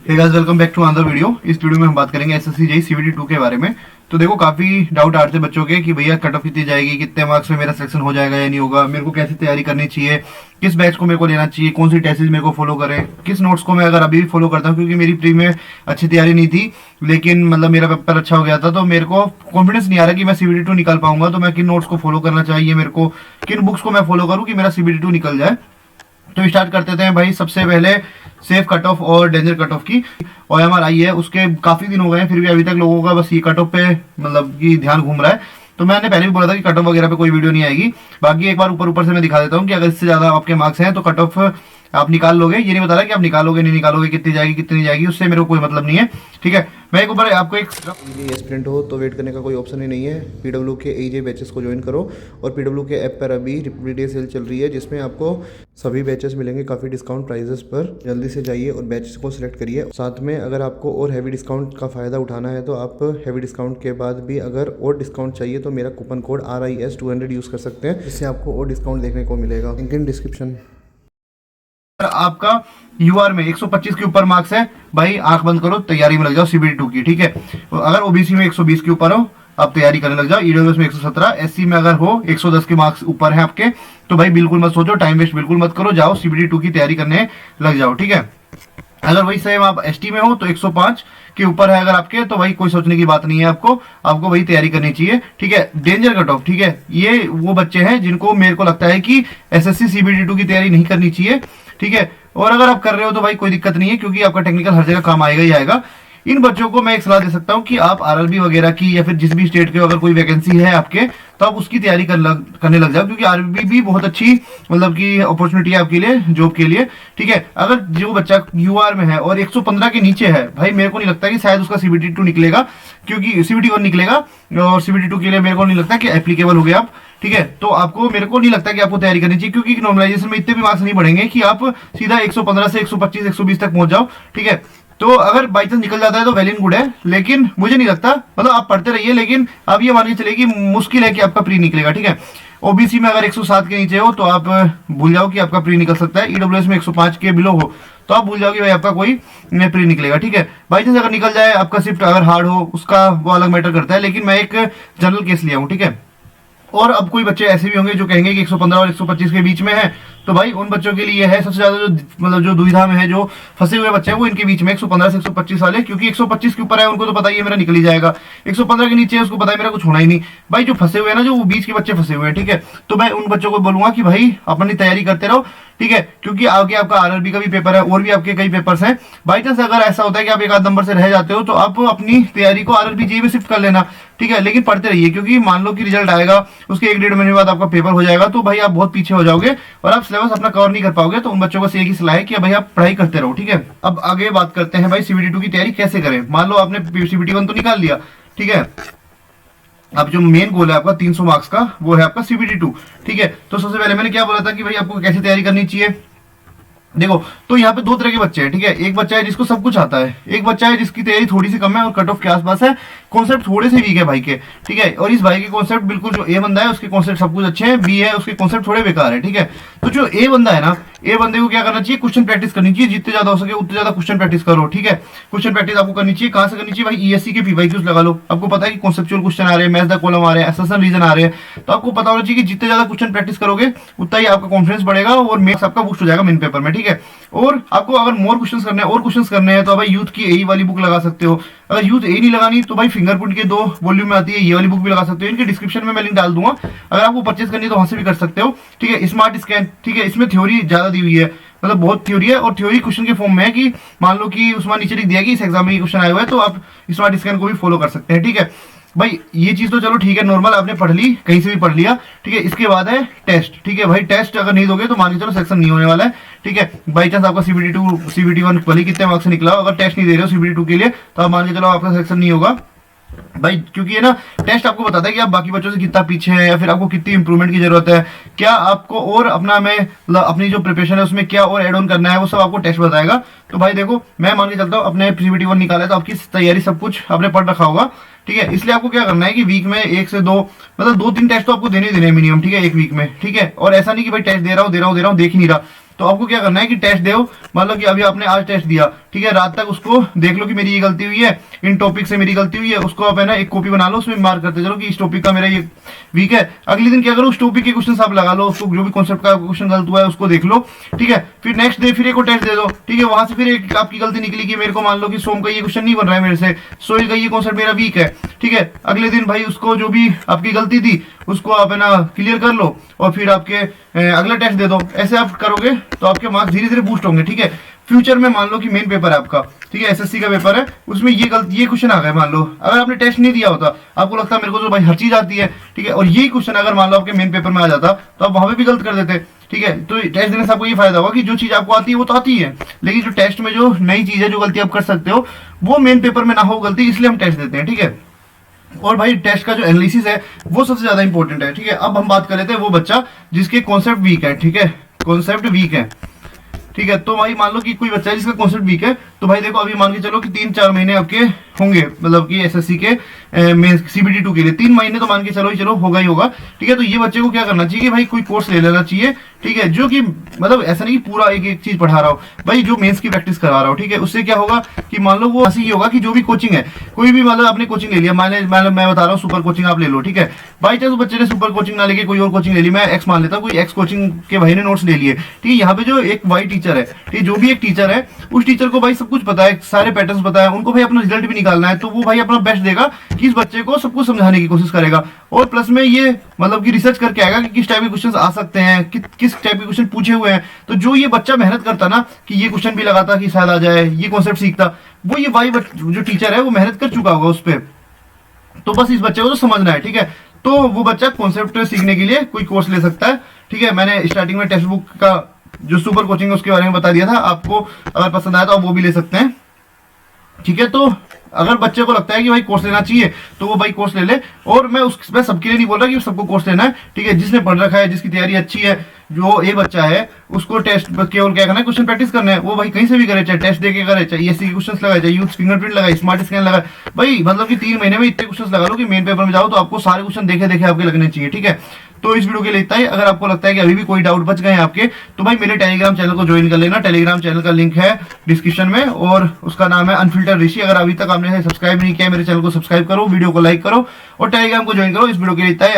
Hey guys, welcome back to another video. इस video में हम बात करेंगे एसएससी जेईई सीवीटी 2 के बारे में। तो देखो, काफी डाउट आ रहे थे बच्चों के कि भैया कट ऑफ कितनी जाएगी, कितने मार्क्स में मेरा सिलेक्शन हो जाएगा या नहीं होगा, मेरे को कैसे तैयारी करनी चाहिए, किस बैच को मेरे को लेना चाहिए, कौन सी टेस्ट मेरे को फॉलो करें, किस नोट्स को मैं अगर अभी भी फॉलो करता हूँ, क्योंकि मेरी प्री में अच्छी तैयारी नहीं थी लेकिन मतलब मेरा पेपर अच्छा हो गया था, तो मेरे को कॉन्फिडेंस नहीं आ रहा कि मैं सीवीटी 2 निकाल पाऊंगा। तो मैं किन नोट्स को फॉलो करना चाहिए, मेरे को किन बुक्स को मैं फॉलो करूँ कि मेरा सीवीटी 2 निकल जाए। तो स्टार्ट करते थे भाई। सबसे पहले सेफ कट ऑफ और डेंजर कट ऑफ की ओएमआर आई है, उसके काफी दिन हो गए हैं, फिर भी अभी तक लोगों का बस ये कट ऑफ पे मतलब कि ध्यान घूम रहा है। तो मैंने पहले भी बोला था कि कट ऑफ वगैरह पे कोई वीडियो नहीं आएगी। बाकी एक बार ऊपर ऊपर से मैं दिखा देता हूँ कि अगर इससे ज्यादा आपके मार्क्स हैं तो कट ऑफ आप निकाल लोगे। ये नहीं बता रहा कि आप निकालोगे नहीं निकालोगे, कितनी जाएगी कितनी नहीं जाएगी, उससे मेरे को कोई मतलब नहीं है। ठीक है, मैं एक ऊपर आपको एक एस्पिरेंट हो तो वेट करने का कोई ऑप्शन ही नहीं है। पीडब्ल्यू के एजे बैचेस को ज्वाइन करो। और पीडब्ल्यू के ऐप पर अभी रिपब्लिक डे सेल चल रही है, जिसमें आपको सभी बैचेस मिलेंगे काफ़ी डिस्काउंट प्राइजेस पर। जल्दी से जाइए और बैचेस को सिलेक्ट करिए। साथ में अगर आपको और हैवी डिस्काउंट का फ़ायदा उठाना है तो आप हैवी डिस्काउंट के बाद भी अगर और डिस्काउंट चाहिए तो मेरा कूपन कोड RIS200 यूज़ कर सकते हैं, जिससे आपको और डिस्काउंट देखने को मिलेगा। Link in description. आपका यूआर में 125 के ऊपर मार्क्स है भाई, आंख बंद करो, तैयारी में लग जाओ सीबीटी 2 की। ठीक है, अगर ओबीसी में 120 के ऊपर हो आप तैयारी करने लग जाओ। ईडब्ल्यूएस में 117, एससी में अगर हो 110 के मार्क्स ऊपर है आपके तो भाई बिल्कुल मत सोचो, टाइम वेस्ट बिल्कुल मत करो, जाओ सीबीटी 2 की तैयारी करने लग जाओ। ठीक है, अगर वही सेम आप एसटी में हो तो 105 के ऊपर है अगर आपके, तो भाई कोई सोचने की बात नहीं है, आपको वही तैयारी करनी चाहिए। ठीक है, डेंजर कट ऑफ, ठीक है, ये वो बच्चे हैं जिनको मेरे को लगता है कि एसएससी सीबीटी 2 की तैयारी नहीं करनी चाहिए। ठीक है, और अगर आप कर रहे हो तो भाई कोई दिक्कत नहीं है, क्योंकि आपका टेक्निकल हर जगह काम आएगा ही आएगा। इन बच्चों को मैं एक सलाह दे सकता हूं कि आप आरआरबी वगैरह की या फिर जिस भी स्टेट के अगर कोई वैकेंसी है आपके तो आप उसकी तैयारी करने लग जाओ, क्योंकि आरआरबी भी बहुत अच्छी मतलब की अपॉर्चुनिटी है आपके लिए, जॉब के लिए। ठीक है, अगर जो बच्चा यूआर में है और 115 के नीचे है, भाई मेरे को नहीं लगता कि शायद उसका सीबीटी 2 निकलेगा, क्योंकि सीबीटी 1 निकलेगा और सीबीटी 2 के लिए मेरे को नहीं लगता कि एप्लीकेबल हो गया आप। ठीक है, तो आपको मेरे को नहीं लगता कि आपको तैयारी करनी चाहिए, क्योंकि नॉर्मलाइजेशन में इतने भी मार्क्स नहीं बढ़ेंगे कि आप सीधा 115 से 125 120 तक पहुंच जाओ। ठीक है, तो अगर बाई चांस निकल जाता है तो वेल इन गुड है, लेकिन मुझे नहीं लगता, मतलब आप पढ़ते रहिए, लेकिन आप ये मान के चलिए कि मुश्किल है कि आपका प्री निकलेगा। ठीक है, ओबीसी में अगर 107 के नीचे हो तो आप भूल जाओ कि आपका प्री निकल सकता है। ईडब्ल्यूएस में 105 के बिलो हो तो आप भूल जाओ कि भाई आपका कोई प्री निकलेगा। ठीक है, बाई चांस अगर निकल जाए, आपका शिफ्ट अगर हार्ड हो, उसका वो अलग मैटर करता है, लेकिन मैं एक जनरल केस लिया हूँ। ठीक है, और अब कोई बच्चे ऐसे भी होंगे जो कहेंगे कि 115 और 125 के बीच में है, तो भाई उन बच्चों के लिए है सबसे ज्यादा जो मतलब जो दुविधा में है, जो फंसे हुए बच्चे हैं, वो इनके बीच में 115 से 125 वाले, क्योंकि 125 के ऊपर है उनको तो पता ही है मेरा निकल ही जाएगा, 115 के नीचे है उसको पता है मेरा कुछ होना ही नहीं। भाई जो फंसे हुए हैं ना, जो वो बीच के बच्चे फंसे हुए हैं, ठीक है, तो मैं उन बच्चों को बोलूंगा कि भाई अपनी तैयारी करते रहो। ठीक है, क्योंकि आगे आपका आरआरबी का भी पेपर है और भी आपके कई पेपर्स हैं। बाई चांस अगर ऐसा होता है कि आप एक आध नंबर से रह जाते हो तो आप अपनी तैयारी को आरआरबी जेईई में शिफ्ट कर लेना। ठीक है, लेकिन पढ़ते रहिए, क्योंकि मान लो कि रिजल्ट आएगा उसके 1-1.5 महीने बाद आपका पेपर हो जाएगा, तो भाई आप बहुत पीछे हो जाओगे और आप सिलेबस अपना कवर नहीं कर पाओगे। तो उन बच्चों को एक ही सलाह है कि भाई आप पढ़ाई करते रहो। ठीक है, अब आगे बात करते हैं भाई सीबीटी 2 की तैयारी कैसे करें। मान लो आपने सीबीटी 1 तो निकाल लिया, ठीक है, अब जो मेन गोल है आपका 300 मार्क्स का, वो है आपका सीबीटी 2। ठीक है, तो सबसे पहले मैंने क्या बोला था कि भाई आपको कैसे तैयारी करनी चाहिए। देखो, तो यहाँ पे दो तरह के बच्चे हैं। ठीक है, एक बच्चा है जिसको सब कुछ आता है, एक बच्चा है जिसकी तैयारी थोड़ी सी कम है और कट ऑफ के आसपास है, कॉन्सेप्ट थोड़े से वीक है भाई के। ठीक है, और इस भाई के कॉन्सेप्ट बिल्कुल, जो ए बंदा है उसके कॉन्सेप्ट सब कुछ अच्छे हैं, बी है उसके कॉन्सेप्ट थोड़े बेकार है। ठीक है, तो जो ए बंदा है ना, ए बंदे को क्या करना चाहिए, क्वेश्चन प्रैक्टिस करनी चाहिए, जितने ज्यादा हो सके उतने ज्यादा क्वेश्चन प्रैक्टिस करो। ठीक है, क्वेश्चन प्रैक्टिस आपको करनी चाहिए, कहां से करनी चाहिए भाई, ईएससी के पीवाईक्यूज लगा लो। आपको पता है कि कॉन्सेप्चुअल क्वेश्चन आ रहे हैं, मैथ द कॉलम आ रहे हैं, एसेशन रीजन आ रहे हैं, तो आपको पता होना चाहिए कि जितने ज्यादा क्वेश्चन प्रैक्टिस करोगे उतना ही आपका कॉन्फिडेंस बढ़ेगा और मार्क्स आपका बूस्ट हो जाएगा मेन पेपर में। ठीक है, और आपको अगर मोर क्वेश्चंस करने हैं और क्वेश्चंस करने हैं तो भाई यूथ की ए वाली बुक लगा सकते हो। अगर यूथ ए नहीं लगानी तो भाई फिंगरप्रिंट के 2 वॉल्यूम में आती है, ये वाली बुक भी लगा सकते हो। इनके डिस्क्रिप्शन में मैं लिंक डाल दूंगा, अगर आपको परचेज करनी है तो वहां से भी कर सकते हो। ठीक है, स्मार्ट स्कैन, ठीक है, इसमें थ्योरी ज्यादा दी हुई है, मतलब बहुत थ्योरी है, और थ्योरी क्वेश्चन के फॉर्म में है कि मान लो कि उसमें नीचे लिख दिया कि इस एग्जाम में ये क्वेश्चन आए हुए हैं, तो आप स्मार्ट स्कैन को भी फॉलो कर सकते हैं। ठीक है भाई, ये चीज तो चलो ठीक है, नॉर्मल आपने पढ़ ली, कहीं से भी पढ़ लिया। ठीक है, इसके बाद है टेस्ट। ठीक है भाई, टेस्ट अगर नहीं दोगे तो मान के चलो सेक्शन नहीं होने वाला है। ठीक है, बाई चांस आपका सीबीटी 2 सीबीटी 1 भले कितने मार्क्स से निकला हो, अगर टेस्ट नहीं दे रहे हो सीबीटी 2 के लिए तो आप मान के चलो आपका सेक्शन नहीं होगा भाई, क्योंकि है ना, टेस्ट आपको बताता है कि आप बाकी बच्चों से कितना पीछे हैं या फिर आपको कितनी इंप्रूवमेंट की जरूरत है, क्या आपको और अपना में अपनी जो प्रिपरेशन है उसमें क्या और एड ऑन करना है, वो सब आपको टेस्ट बताएगा। तो भाई देखो, मैं मान के चलता हूँ अपने सीबीटी 1 निकाला है तो आपकी तैयारी सब कुछ आपने पढ़ रखा होगा। ठीक है, इसलिए आपको क्या करना है कि वीक में 1 से 2 मतलब 2-3 टेस्ट तो आपको देने मिनिमम। ठीक है, एक वीक में। ठीक है, और ऐसा नहीं कि भाई टेस्ट दे रहा हूँ देख ही नहीं रहा, तो आपको क्या करना है कि टेस्ट दो, मान लो कि अभी आपने आज टेस्ट दिया, ठीक है, रात तक उसको देख लो कि मेरी ये गलती हुई है, इन टॉपिक से मेरी गलती हुई है, उसको आप है ना एक कॉपी बना लो, उसमें मार्क करते चलो कि इस टॉपिक का मेरा ये वीक है। अगले दिन क्या करो, उस टॉपिक के क्वेश्चन आप लगा लो, उसको जो भी कॉन्सेप्ट का क्वेश्चन गलत हुआ है उसको देख लो, ठीक है। फिर नेक्स्ट डे फिर एक टेस्ट दे दो, ठीक है, वहां से फिर एक आपकी गलती निकली कि मेरे को मान लो कि सोम का ये क्वेश्चन नहीं बन रहा है मेरे से, सोइल का ये कॉन्सेप्ट मेरा वीक है, ठीक है। अगले दिन भाई उसको जो भी आपकी गलती थी उसको आप है ना क्लियर कर लो और फिर आपके अगला टेस्ट दे दो। ऐसे आप करोगे तो आपके मार्क्स धीरे धीरे बूस्ट होंगे, ठीक है। फ्यूचर में मान लो कि मेन पेपर है आपका, ठीक है, एसएससी का पेपर है, उसमें ये क्वेश्चन आ गए, मान लो अगर आपने टेस्ट नहीं दिया होता, आपको लगता है मेरे को तो भाई हर चीज आती है, ठीक है, और यही क्वेश्चन अगर मान लो आपके मेन पेपर में आ जाता तो आप वहां पे भी गलत कर देते, ठीक है। तो टेस्ट देने से आपको ये फायदा होगा कि जो चीज आपको आती है वो तो आती है, लेकिन जो टेस्ट में जो नई चीज है, जो गलती आप कर सकते हो, वो मेन पेपर में ना हो गलती, इसलिए हम टेस्ट देते हैं, ठीक है। और भाई टेस्ट का जो एनालिसिस है वो सबसे ज्यादा इंपॉर्टेंट है, ठीक है। अब हम बात कर लेते हैं वो बच्चा जिसके कॉन्सेप्ट वीक है, ठीक है, कॉन्सेप्ट वीक है, ठीक है। तो भाई मान लो कि कोई बच्चा है जिसका कॉन्सेप्ट वीक है, तो भाई देखो अभी मान के चलो कि 3-4 महीने आपके होंगे, मतलब कि एसएससी के सीबीटी 2 के लिए 3 महीने तो मान के चलो ही चलो होगा ही होगा, ठीक है। तो ये बच्चे को क्या करना चाहिए कि भाई कोई कोर्स ले लेना चाहिए, ठीक है, जो कि मतलब ऐसा नहीं कि पूरा एक एक चीज पढ़ा रहा हो, भाई जो मेंस की प्रैक्टिस करा रहा हो, ठीक है। उससे क्या होगा कि मान लो वो ऐसे ही होगा कि जो भी कोचिंग है, कोई भी मतलब आपने कोचिंग ले लिया, मैं बता रहा हूँ सुपर कोचिंग आप ले लो, ठीक है। बाई चांस बच्चे ने सुपर कोचिंग ना लेके कोई और कोचिंग ले ली, मैं एक्स मान लेता हूँ, कोई एक्स कोचिंग के भाई ने नोट्स ले लिए, ठीक है। यहाँ पे जो एक वाई टीचर है, ठीक है, जो भी एक टीचर है, उस टीचर को भाई सब कुछ पता है, सारे पैटर्न्स पता है, उनको भाई अपना रिजल्ट भी निकालना है, तो वो भाई अपना बेस्ट देगा कि इस बच्चे को सब कुछ समझाने की कोशिश करेगा, और प्लस में ये मतलब कि रिसर्च करके आएगा कि किस टाइप के क्वेश्चन आ सकते हैं, किस टाइप के क्वेश्चन पूछे हुए हैं। तो जो ये बच्चा मेहनत करता ना कि ये क्वेश्चन भी लगाता कि शायद आ जाए, ये कॉन्सेप्ट सीखता, वो ये भाई जो टीचर है वो मेहनत कर चुका होगा उस पर। तो बस इस बच्चे को तो समझना है, ठीक है। तो वो बच्चा कॉन्सेप्ट सीखने के लिए कोई कोर्स ले सकता है, ठीक है। मैंने स्टार्टिंग में टेक्स्ट बुक का जो सुपर कोचिंग है उसके बारे में बता दिया था, आपको अगर पसंद आया तो आप वो भी ले सकते हैं, ठीक है। तो अगर बच्चे को लगता है कि भाई कोर्स लेना चाहिए तो वो भाई कोर्स ले ले, और मैं सबके लिए नहीं बोल रहा कि सबको कोर्स लेना है, ठीक है। जिसने पढ़ रखा है, जिसकी तैयारी अच्छी है, जो एक बच्चा है उसको टेस्ट केवल क्या करना है, क्वेश्चन प्रैक्टिस करना है, वो भाई कहीं से भी करे, चाहे टेस्ट देके करे, चाहे एससी के क्वेश्चंस लगाए, चाहे यूथ फिंगरप्रिंट लगाए, स्मार्ट स्कैन लगाए, भाई मतलब कि 3 महीने में इतने क्वेश्चंस लगा लो कि मेन पेपर में जाओ तो आपको सारे क्वेश्चन देखे देखे आपके लगने चाहिए, ठीक है। तो इस वीडियो के लिए इतना ही। अगर आपको लगता है कि अभी भी कोई डाउट बच गए हैं आपके, तो भाई मेरे टेलीग्राम चैनल को ज्वाइन कर लेना। टेलीग्राम चैनल का लिंक है डिस्क्रिप्शन में, और उसका नाम है अनफिल्टर ऋषि। अगर अभी तक आपने सब्सक्राइब नहीं किया मेरे चैनल को सब्सक्राइब करो, वीडियो को लाइक करो और टेलीग्राम को ज्वाइन करो। इस वीडियो के लिए इतना ही।